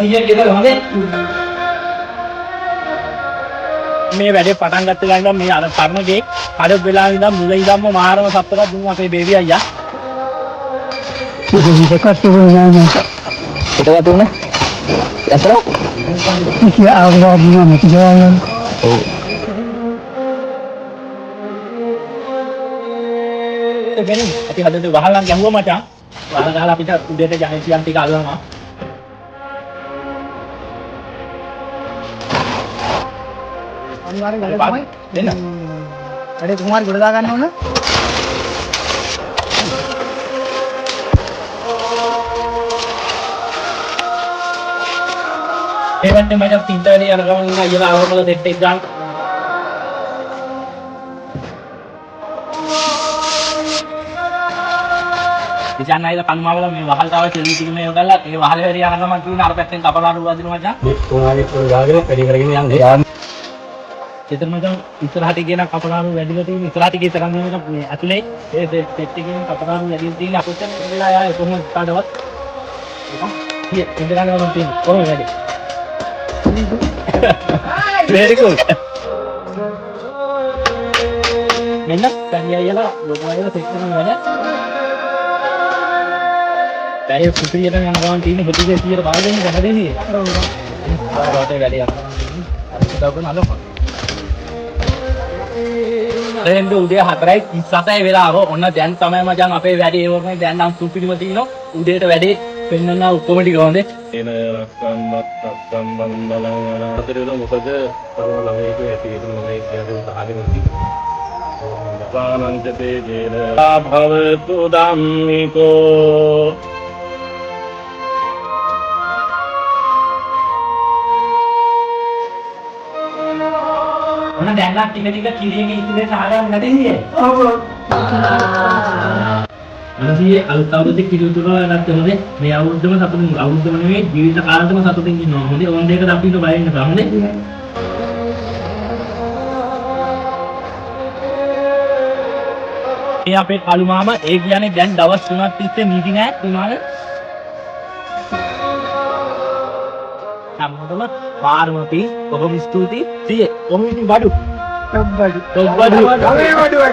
අයියා කියලා හොඳේ. මේ වැඩේ පටන් ගත්ත ගමන් මේ අර කර්මගේ කඩ වෙලා ඉඳන් මුල ඉඳන්ම මාරම සත්තරක් දුන්නු අපේ බේබි අයියා. දෙකක් තිබුණා නේද? හිතවත් උනේ. ඇත්තට? ඉතින් ආවලා දිනම තියවන්න. ඔව්. එබැවින් අපි හදන්න වහලන් ගැහුවා මචං. වහල ගහලා අපිට උදේට ජනේසියන් ටික අල්ලනවා. අනිවාර්යෙන් වැඩ තමයි දෙන්න. වැඩේ කුමාරි ගොඩ දා ගන්න ඕන. ඒ වත්තේ මට පිට වැඩි යන ගමන් ඉන්න අයියලා ආවමල සෙට් එක ගන්න. ඉතින් අයියලා කන්මාවල මේ වහල් තාව කෙලි ටික මේ යොදලා ඒ වහල වැඩි යන ගමන් කියන අර පැත්තෙන් කපලාරු වදිනවා මචං. මේ කුමාරි පොල් ගාගෙන වැඩි කරගෙන යන්නේ. ඒතර මචං ඉස්සරහට කියන කපලාරු වැඩිලා තියෙන ඉස්සරහට ගිය තරම් මේ ඇතුලේ ඒ සෙට් එකකින් කපලාරු වැඩිලා තියෙන අපිට වෙලා ආයේ කොහොමද කාටවත්. ඉතින් ඉඳලා ගමන් තියෙන කොහොමද වැඩි? Very good. මෙන්න පැණි අයියලා ලොකුමයිලා සෙට් කරනවා නේද? පැය කුටියට යන ගමන් තියෙන ප්‍රතිශතය 100 බාරගෙන ගහදෙන්නේ. ඔව්. ආරෝටේ වැඩි යනවා. දවන අලොක. දැන් උදේ 4:27 වෙලාව ඔන්න දැන් තමයි මචං අපේ වැඩේ ඒවනේ දැන් නම් සුපිරිම තියෙනවා. උදේට වැඩේ පෙන්නන්න ඔක්කොම ටික හොඳේ. එන රක්කම් බන්දලන අතරේ මොකද තව ළමයික ඇති ඒක මම කියන්නේ අහගෙන ඉන්නවා. ආනන්දේ ජේන භවතු ධම්මිකෝ ඔන්න දැන් නම් ටික ටික කිරියගේ ඉතිරේ සාරයක් නැතේ. ඔව්. අනිත් අලුත් අවුරුද්දේ කිරිතුර නැත්නම් මේ අවුරුද්දම සතුටින් අවුරුද්දම නෙවෙයි ජීවිත කාලෙම සතුටින් ඉන්නවා. හොඳේ ඕන දෙයකට අපිට බය වෙන්න බෑ. හොඳේ. ඒ අපේ කලු මාමා ඒ කියන්නේ දැන් දවස් 3ක් තිස්සේ නීති නෑ තුමාල. සම්මතම පාරමපි ඔබ ස්තුතියි. සිය ඔමිනි බඩු. ඔබ්බඩු.